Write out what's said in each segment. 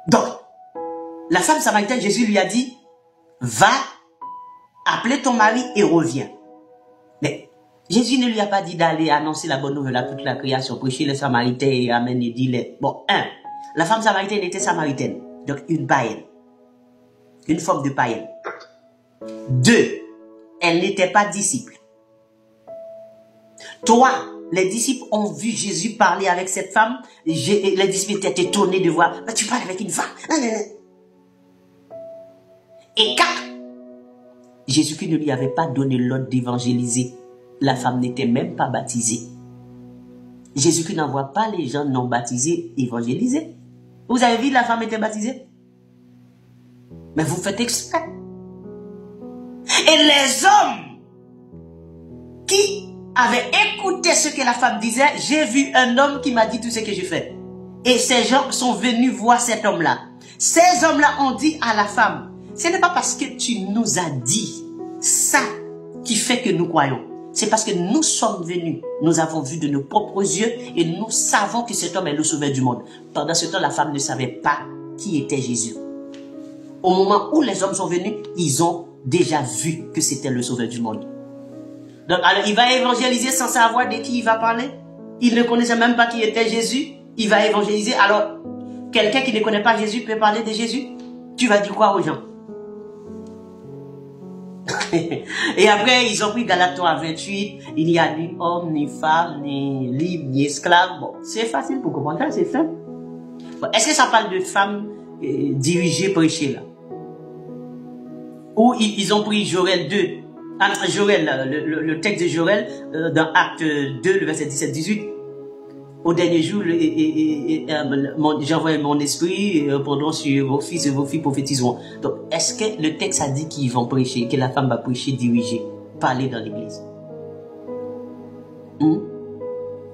Donc, la femme samaritaine, Jésus lui a dit, va, appelez ton mari et reviens. Mais Jésus ne lui a pas dit d'aller annoncer la bonne nouvelle à toute la création, prêcher les Samaritains et amener des lettres. Bon, la femme samaritaine était samaritaine, donc une païenne, une forme de païenne. 2, elle n'était pas disciple. 3, les disciples ont vu Jésus parler avec cette femme. Les disciples étaient étonnés de voir, tu parles avec une femme. Et 4, Jésus-Christ ne lui avait pas donné l'ordre d'évangéliser. La femme n'était même pas baptisée. Jésus-Christ n'envoie pas les gens non baptisés évangéliser. Vous avez vu, la femme était baptisée? Mais vous faites exprès. Et les hommes qui avaient écouté ce que la femme disait, j'ai vu un homme qui m'a dit tout ce que je fais. Et ces gens sont venus voir cet homme-là. Ces hommes-là ont dit à la femme, ce n'est pas parce que tu nous as dit ça qui fait que nous croyons. C'est parce que nous sommes venus, nous avons vu de nos propres yeux et nous savons que cet homme est le sauveur du monde. Pendant ce temps, la femme ne savait pas qui était Jésus. Au moment où les hommes sont venus, ils ont déjà vu que c'était le sauveur du monde. Donc, alors, il va évangéliser sans savoir de qui il va parler. Il ne connaissait même pas qui était Jésus. Il va évangéliser. Alors, quelqu'un qui ne connaît pas Jésus peut parler de Jésus. Tu vas dire quoi aux gens? Et après, ils ont pris Galates 3:28. Il n'y a ni homme, ni femme, ni libre, ni esclave. Bon, c'est facile pour comprendre ça, c'est simple. Bon, est-ce que ça parle de femmes dirigées, prêchées là? Ou ils ont pris Joël 2. Joël, le texte de Joël, dans Acte 2, le verset 17-18. Au dernier jour, j'envoie mon esprit et répondront sur vos fils et vos filles prophétiseront. Donc, est-ce que le texte a dit qu'ils vont prêcher, que la femme va prêcher, diriger, parler dans l'église?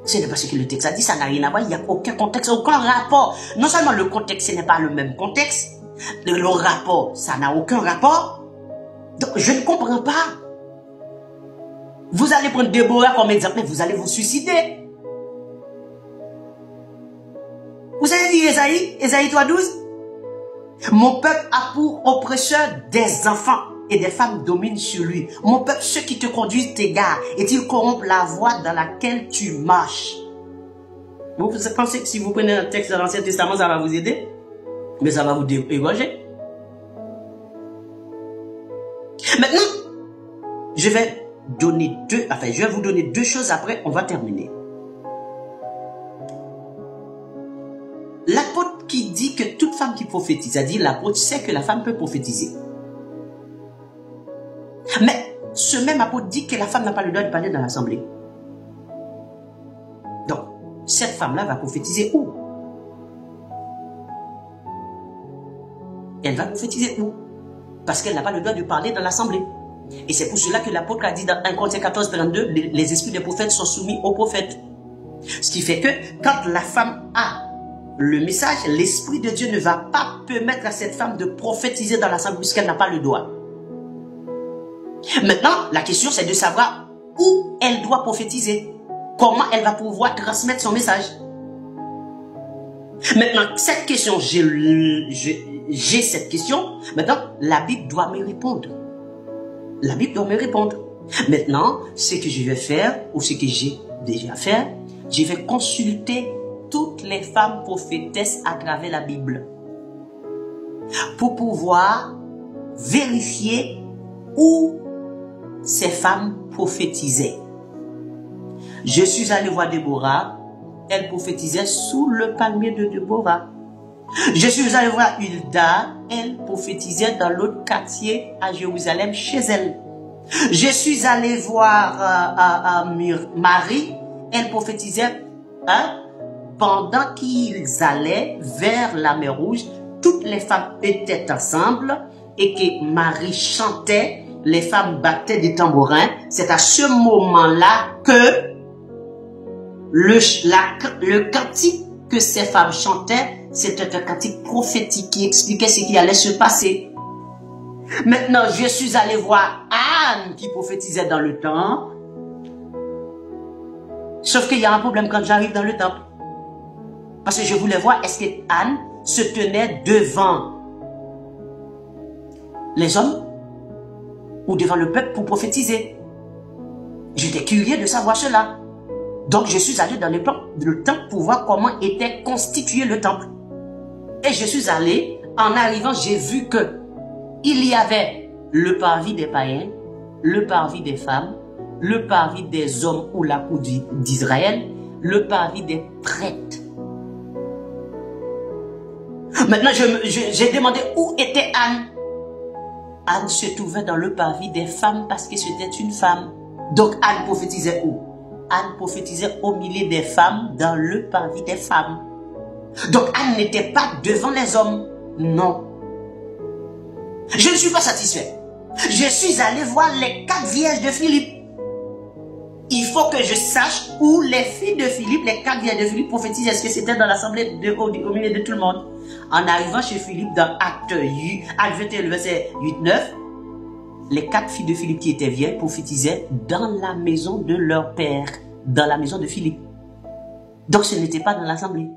Ce n'est pas ce que le texte a dit, ça n'a rien à voir, il n'y a aucun contexte, aucun rapport. Non seulement le contexte, ce n'est pas le même contexte, le rapport, ça n'a aucun rapport. Donc, je ne comprends pas. Vous allez prendre Déborah comme exemple, mais vous allez vous suicider. Vous avez dit Ésaïe 3:12? Mon peuple a pour oppresseur des enfants et des femmes dominent sur lui. Mon peuple, ceux qui te conduisent t'égarent et ils corrompent la voie dans laquelle tu marches. Vous pensez que si vous prenez un texte de l'Ancien Testament, ça va vous aider? Mais ça va vous égorger. Maintenant, je vais vous donner deux choses, après on va terminer. L'apôtre qui dit que toute femme qui prophétise, c'est-à-dire l'apôtre sait que la femme peut prophétiser. Mais ce même apôtre dit que la femme n'a pas le droit de parler dans l'assemblée. Donc, cette femme-là va prophétiser où? Elle va prophétiser où? Parce qu'elle n'a pas le droit de parler dans l'assemblée. Et c'est pour cela que l'apôtre a dit dans 1 Corinthiens 14:32, les esprits des prophètes sont soumis aux prophètes. Ce qui fait que quand la femme a le message, l'Esprit de Dieu ne va pas permettre à cette femme de prophétiser dans l'assemblée puisqu'elle n'a pas le droit. Maintenant, la question c'est de savoir où elle doit prophétiser. Comment elle va pouvoir transmettre son message. Maintenant, cette question, j'ai cette question. Maintenant, la Bible doit me répondre. La Bible doit me répondre. Maintenant, ce que je vais faire, ou ce que j'ai déjà fait, je vais consulter toutes les femmes prophétesses à travers la Bible pour pouvoir vérifier où ces femmes prophétisaient. Je suis allé voir Déborah, elle prophétisait sous le palmier de Déborah. Je suis allé voir Hulda, elle prophétisait dans l'autre quartier à Jérusalem chez elle. Je suis allé voir Marie, elle prophétisait pendant qu'ils allaient vers la mer Rouge, toutes les femmes étaient ensemble et que Marie chantait, les femmes battaient des tambourins. C'est à ce moment-là que le cantique que ces femmes chantaient, c'était un cantique prophétique qui expliquait ce qui allait se passer. Maintenant, je suis allé voir Anne qui prophétisait dans le temple. Sauf qu'il y a un problème quand j'arrive dans le temple. Parce que je voulais voir, est-ce que Anne se tenaient devant les hommes ou devant le peuple pour prophétiser. J'étais curieux de savoir cela. Donc je suis allé dans le temple pour voir comment était constitué le temple. Et je suis allé, en arrivant, j'ai vu que il y avait le parvis des païens, le parvis des femmes, le parvis des hommes ou la cour d'Israël, le parvis des prêtres. Maintenant, j'ai demandé où était Anne. Anne se trouvait dans le parvis des femmes parce que c'était une femme. Donc Anne prophétisait où? Anne prophétisait au milieu des femmes dans le parvis des femmes. Donc Anne n'était pas devant les hommes. Non. Je ne suis pas satisfait. Je suis allé voir les 4 vierges de Philippe. Il faut que je sache où les filles de Philippe, les 4 vierges de Philippe prophétisaient. Est-ce que c'était dans l'assemblée au milieu de tout le monde? En arrivant chez Philippe dans Acte 21, le verset 8-9, les 4 filles de Philippe qui étaient vieilles prophétisaient dans la maison de leur père, dans la maison de Philippe. Donc ce n'était pas dans l'assemblée.